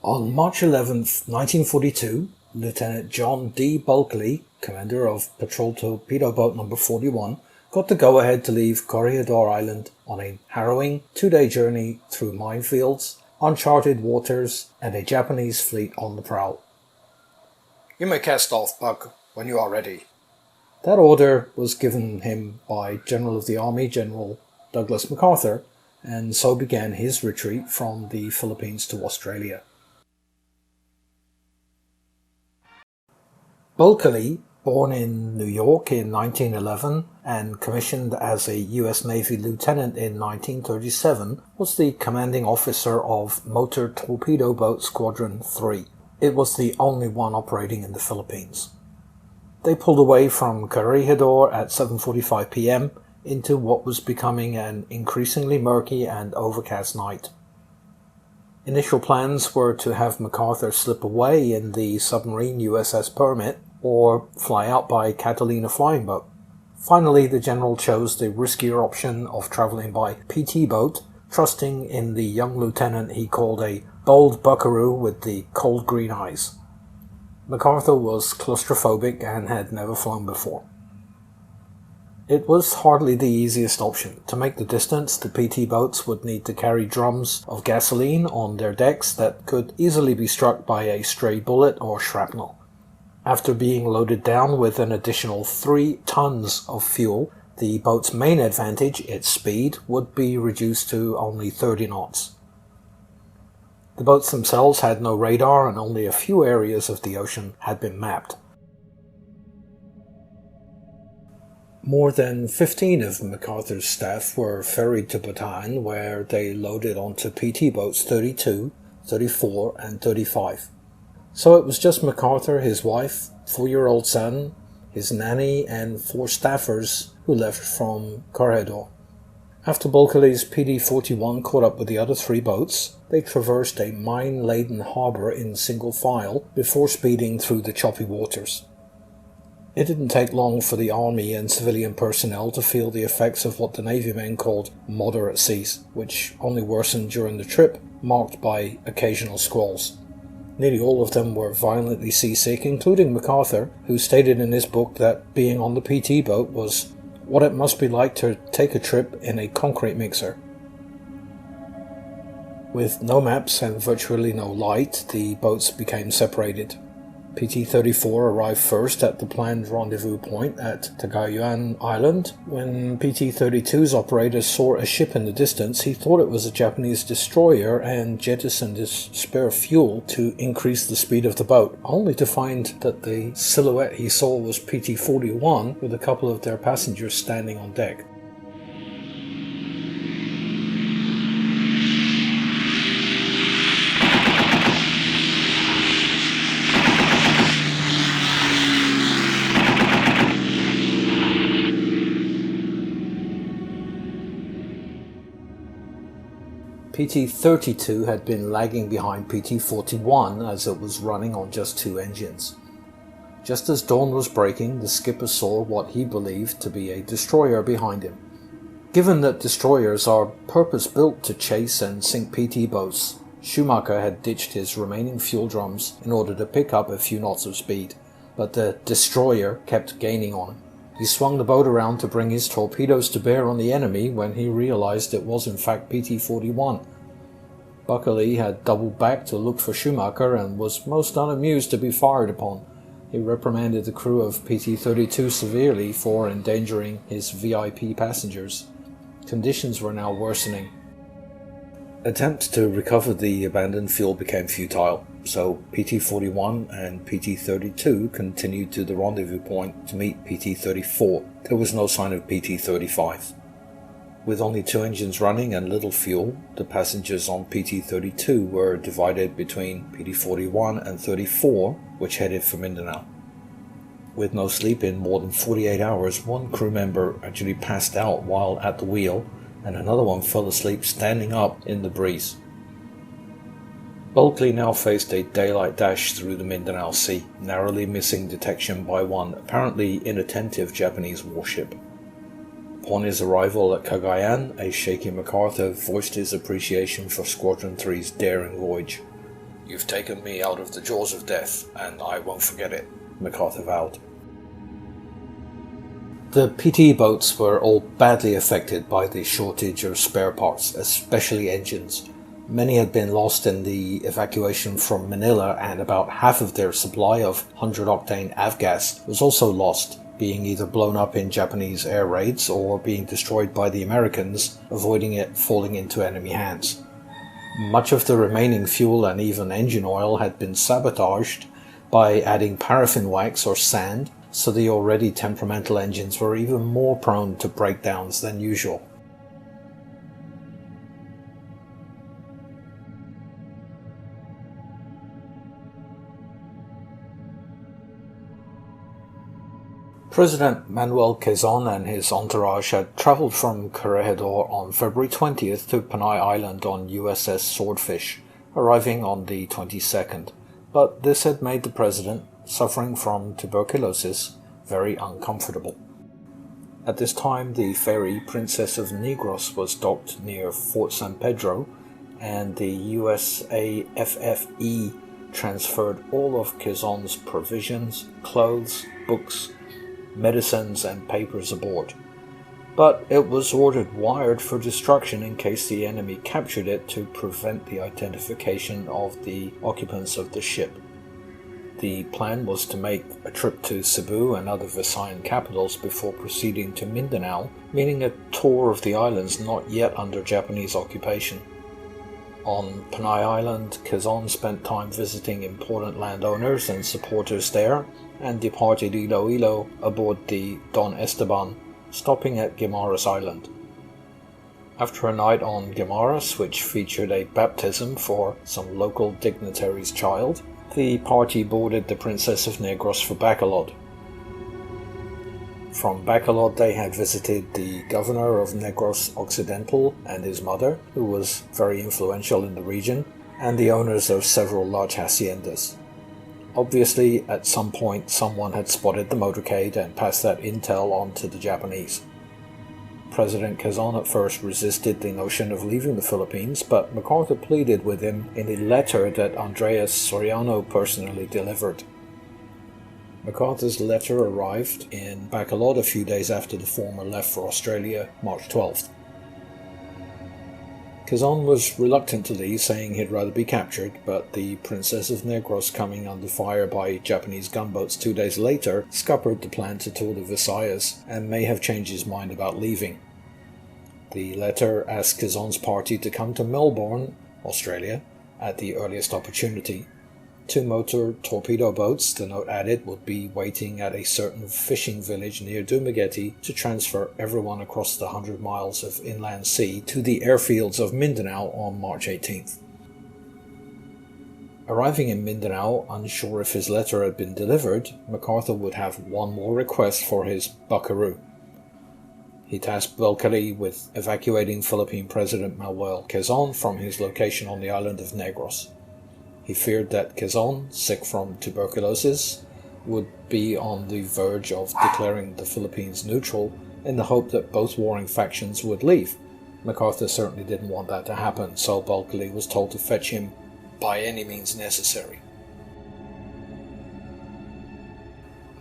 On March 11th, 1942, Lieutenant John D. Buckeley, commander of Patrol Torpedo Boat No. 41, got the go-ahead to leave Corregidor Island on a harrowing 2-day journey through minefields, uncharted waters, and a Japanese fleet on the prowl. "You may cast off, Buck, when you are ready." That order was given him by General of the Army, General Douglas MacArthur, and so began his retreat from the Philippines to Australia. Buckeley, born in New York in 1911 and commissioned as a U.S. Navy lieutenant in 1937, was the commanding officer of Motor Torpedo Boat Squadron 3. It was the only one operating in the Philippines. They pulled away from Corregidor at 7:45 p.m. into what was becoming an increasingly murky and overcast night. Initial plans were to have MacArthur slip away in the submarine USS Permit or fly out by Catalina flying boat. Finally, the general chose the riskier option of traveling by PT boat, trusting in the young lieutenant he called a bold buckaroo with the cold green eyes. MacArthur was claustrophobic and had never flown before. It was hardly the easiest option. To make the distance, the PT boats would need to carry drums of gasoline on their decks that could easily be struck by a stray bullet or shrapnel. After being loaded down with an additional 3 tons of fuel, the boat's main advantage, its speed, would be reduced to only 30 knots. The boats themselves had no radar and only a few areas of the ocean had been mapped. More than 15 of MacArthur's staff were ferried to Bataan, where they loaded onto PT boats 32, 34, and 35. So it was just MacArthur, his wife, 4-year-old son, his nanny, and 4 staffers who left from Corregidor. After Buckeley's PD-41 caught up with the other 3 boats, they traversed a mine-laden harbor in single file before speeding through the choppy waters. It didn't take long for the Army and civilian personnel to feel the effects of what the Navy men called moderate seas, which only worsened during the trip, marked by occasional squalls. Nearly all of them were violently seasick, including MacArthur, who stated in his book that being on the PT boat was what it must be like to take a trip in a concrete mixer. With no maps and virtually no light, the boats became separated. PT-34 arrived first at the planned rendezvous point at Corregidor Island. When PT-32's operator saw a ship in the distance, he thought it was a Japanese destroyer and jettisoned his spare fuel to increase the speed of the boat, only to find that the silhouette he saw was PT-41 with a couple of their passengers standing on deck. PT-32 had been lagging behind PT-41 as it was running on just 2 engines. Just as dawn was breaking, the skipper saw what he believed to be a destroyer behind him. Given that destroyers are purpose-built to chase and sink PT boats, Schumacher had ditched his remaining fuel drums in order to pick up a few knots of speed, but the destroyer kept gaining on him. He swung the boat around to bring his torpedoes to bear on the enemy when he realized it was in fact PT-41. Buckeley had doubled back to look for Schumacher and was most unamused to be fired upon. He reprimanded the crew of PT-32 severely for endangering his VIP passengers. Conditions were now worsening. Attempts to recover the abandoned fuel became futile, so PT-41 and PT-32 continued to the rendezvous point to meet PT-34. There was no sign of PT-35. With only 2 engines running and little fuel, the passengers on PT-32 were divided between PT-41 and 34, which headed for Mindanao. With no sleep in more than 48 hours, one crew member actually passed out while at the wheel, and another one fell asleep standing up in the breeze. Buckeley now faced a daylight dash through the Mindanao Sea, narrowly missing detection by one apparently inattentive Japanese warship. Upon his arrival at Cagayan, a shaky MacArthur voiced his appreciation for Squadron 3's daring voyage. "You've taken me out of the jaws of death, and I won't forget it," MacArthur vowed. The PT boats were all badly affected by the shortage of spare parts, especially engines. Many had been lost in the evacuation from Manila, and about half of their supply of 100-octane avgas was also lost, being either blown up in Japanese air raids or being destroyed by the Americans, avoiding it falling into enemy hands. Much of the remaining fuel and even engine oil had been sabotaged by adding paraffin wax or sand, so the already temperamental engines were even more prone to breakdowns than usual. President Manuel Quezon and his entourage had traveled from Corregidor on February 20th to Panay Island on USS Swordfish, arriving on the 22nd. But this had made the president, suffering from tuberculosis, very uncomfortable. At this time, the ferry Princess of Negros was docked near Fort San Pedro, and the USAFFE transferred all of Quezon's provisions, clothes, books, medicines and papers aboard, but it was ordered wired for destruction in case the enemy captured it to prevent the identification of the occupants of the ship. The plan was to make a trip to Cebu and other Visayan capitals before proceeding to Mindanao, meaning a tour of the islands not yet under Japanese occupation. On Panay Island, Quezon spent time visiting important landowners and supporters there, and departed Iloilo aboard the Don Esteban, stopping at Guimaras Island. After a night on Guimaras, which featured a baptism for some local dignitary's child, the party boarded the Princess of Negros for Bacolod. From Bacolod they had visited the governor of Negros Occidental and his mother, who was very influential in the region, and the owners of several large haciendas. Obviously, at some point someone had spotted the motorcade and passed that intel on to the Japanese. President Quezon at first resisted the notion of leaving the Philippines, but MacArthur pleaded with him in a letter that Andreas Soriano personally delivered. MacArthur's letter arrived in Bacolod a few days after the former left for Australia, March 12th. Quezon was reluctant to leave, saying he'd rather be captured, but the Princess of Negros, coming under fire by Japanese gunboats 2 days later, scuppered the plan to tour the Visayas and may have changed his mind about leaving. The letter asked Quezon's party to come to Melbourne, Australia, at the earliest opportunity. 2 motor torpedo boats, the note added, would be waiting at a certain fishing village near Dumaguete to transfer everyone across the 100 miles of inland sea to the airfields of Mindanao on March 18th. Arriving in Mindanao, unsure if his letter had been delivered, MacArthur would have one more request for his buckaroo. He tasked Buckeley with evacuating Philippine President Manuel Quezon from his location on the island of Negros. He feared that Quezon, sick from tuberculosis, would be on the verge of declaring the Philippines neutral in the hope that both warring factions would leave. MacArthur certainly didn't want that to happen, so Buckeley was told to fetch him by any means necessary.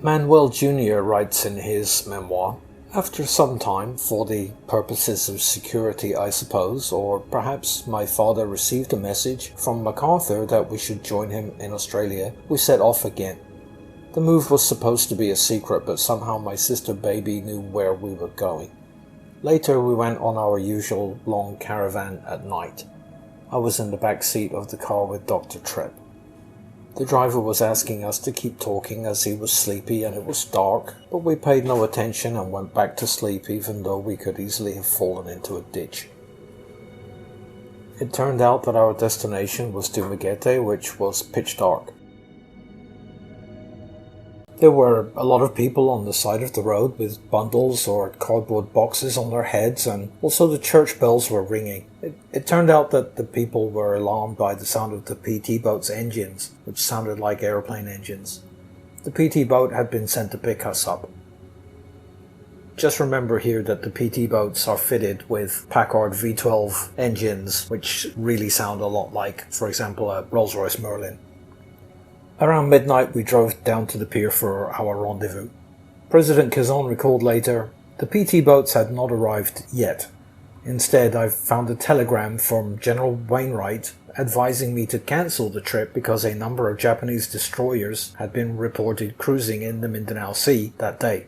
Manuel Jr. writes in his memoir, "After some time, for the purposes of security I suppose, or perhaps my father received a message from MacArthur that we should join him in Australia, we set off again. The move was supposed to be a secret, but somehow my sister baby knew where we were going. Later we went on our usual long caravan at night. I was in the back seat of the car with Dr. Tripp. The driver was asking us to keep talking as he was sleepy and it was dark, but we paid no attention and went back to sleep even though we could easily have fallen into a ditch. It turned out that our destination was Dumaguete, which was pitch dark. There were a lot of people on the side of the road with bundles or cardboard boxes on their heads, and also the church bells were ringing. It turned out that the people were alarmed by the sound of the PT boat's engines, which sounded like airplane engines. The PT boat had been sent to pick us up. Just remember here that the PT boats are fitted with Packard V12 engines, which really sound a lot like, for example, a Rolls-Royce Merlin. Around midnight we drove down to the pier for our rendezvous. President Quezon recalled later, "The PT boats had not arrived yet. Instead, I found a telegram from General Wainwright advising me to cancel the trip because a number of Japanese destroyers had been reported cruising in the Mindanao Sea that day.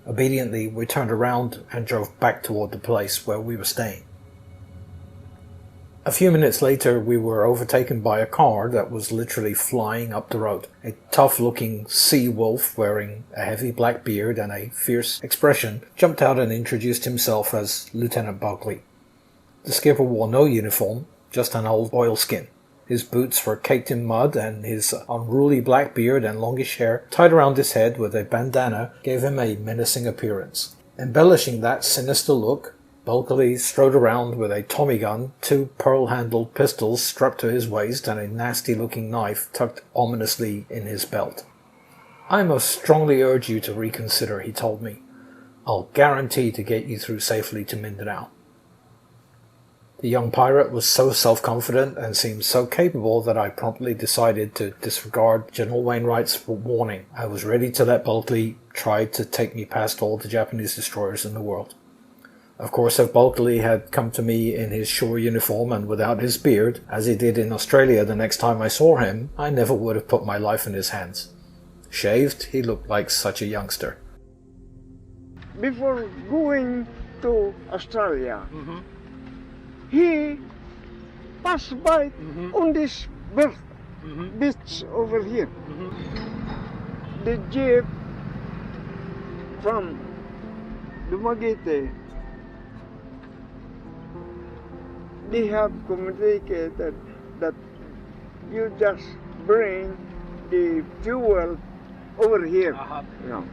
Obediently, we turned around and drove back toward the place where we were staying." A few minutes later, we were overtaken by a car that was literally flying up the road. A tough-looking sea wolf wearing a heavy black beard and a fierce expression jumped out and introduced himself as Lieutenant Buckeley. The skipper wore no uniform, just an old oilskin. His boots were caked in mud, and his unruly black beard and longish hair tied around his head with a bandana gave him a menacing appearance. Embellishing that sinister look, Buckeley strode around with a Tommy gun, 2 pearl-handled pistols strapped to his waist, and a nasty-looking knife tucked ominously in his belt. "I most strongly urge you to reconsider," he told me. "I'll guarantee to get you through safely to Mindanao." The young pirate was so self-confident and seemed so capable that I promptly decided to disregard General Wainwright's warning. I was ready to let Buckeley try to take me past all the Japanese destroyers in the world. Of course, if Buckeley had come to me in his shore uniform and without his beard, as he did in Australia the next time I saw him, I never would have put my life in his hands. Shaved, he looked like such a youngster. Before going to Australia, he passed by on this beach over here. The jeep from Dumaguete, they have communicated that you just bring the fuel over here. You know.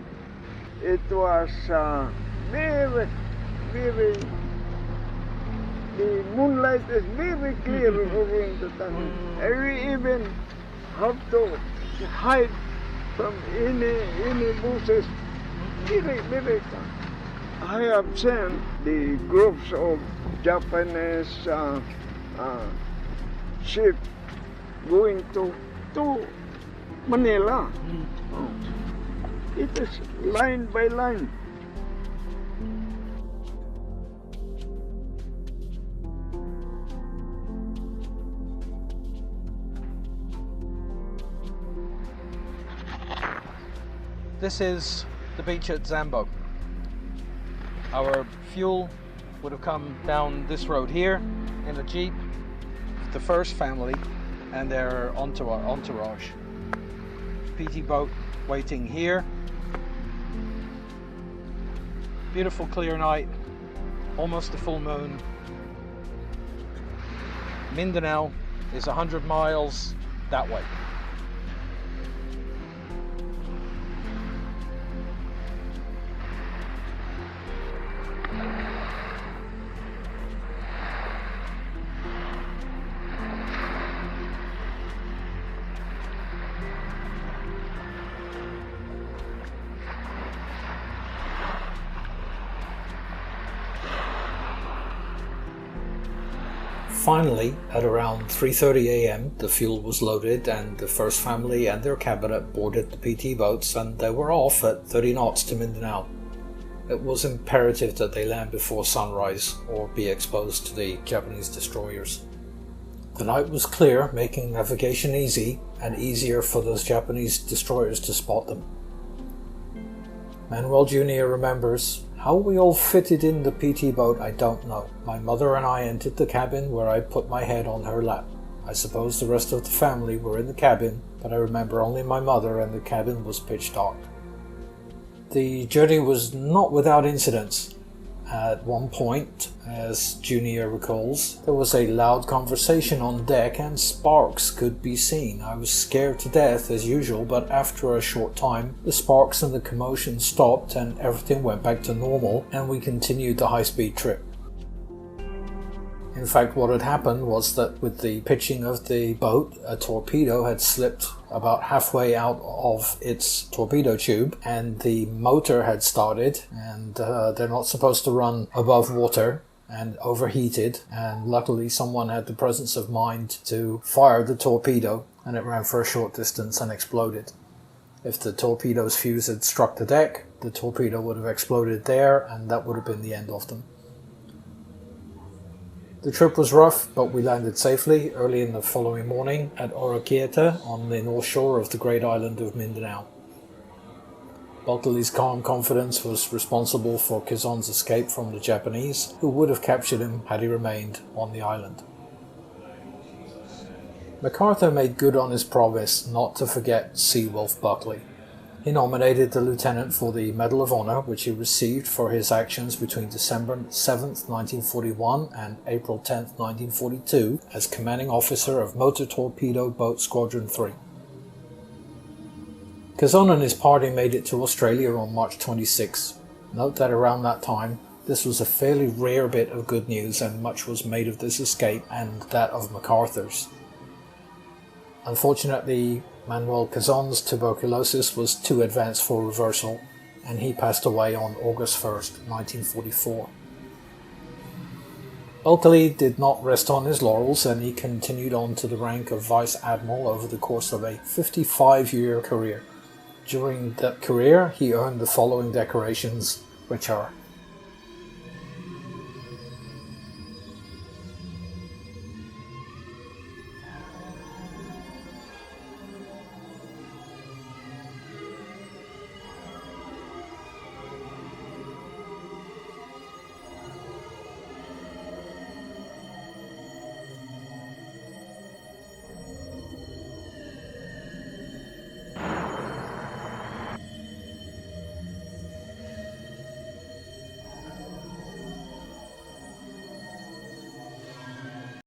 It was very, the moonlight is very clear over in the tunnel. And we even have to hide from any bushes. Very calm. I have seen the groups of Japanese ship going to Manila. It is line by line. This is the beach at Zambo. Our fuel would have come down this road here in a jeep, the first family and their entourage. PT boat waiting here. Beautiful clear night, almost a full moon. Mindanao is 100 miles that way. Finally, at around 3:30 a.m, the fuel was loaded and the first family and their cabinet boarded the PT boats, and they were off at 30 knots to Mindanao. It was imperative that they land before sunrise or be exposed to the Japanese destroyers. The night was clear, making navigation easy and easier for those Japanese destroyers to spot them. Manuel Jr. remembers, "How we all fitted in the PT boat I don't know. My mother and I entered the cabin where I put my head on her lap. I suppose the rest of the family were in the cabin, but I remember only my mother, and the cabin was pitch dark." The journey was not without incidents. At one point, as Junior recalls, there was a loud conversation on deck and sparks could be seen. I was scared to death as usual, but after a short time, the sparks and the commotion stopped and everything went back to normal, and we continued the high-speed trip. In fact, what had happened was that with the pitching of the boat, a torpedo had slipped about halfway out of its torpedo tube, and the motor had started, and they're not supposed to run above water, and overheated, and luckily someone had the presence of mind to fire the torpedo, and it ran for a short distance and exploded. If the torpedo's fuse had struck the deck, the torpedo would have exploded there, and that would have been the end of them. The trip was rough, but we landed safely early in the following morning at Oroquieta on the north shore of the great island of Mindanao. Buckeley's calm confidence was responsible for Quezon's escape from the Japanese, who would have captured him had he remained on the island. MacArthur made good on his promise not to forget Seawolf Buckeley. He nominated the lieutenant for the Medal of Honor, which he received for his actions between December 7th, 1941 and April 10th, 1942, as commanding officer of Motor Torpedo Boat Squadron 3. Quezon and his party made it to Australia on March 26. Note that around that time, this was a fairly rare bit of good news, and much was made of this escape and that of MacArthur's. Unfortunately, Manuel Quezon's tuberculosis was too advanced for reversal, and he passed away on August 1st, 1944. Buckeley did not rest on his laurels, and he continued on to the rank of Vice Admiral over the course of a 55-year career. During that career, he earned the following decorations, which are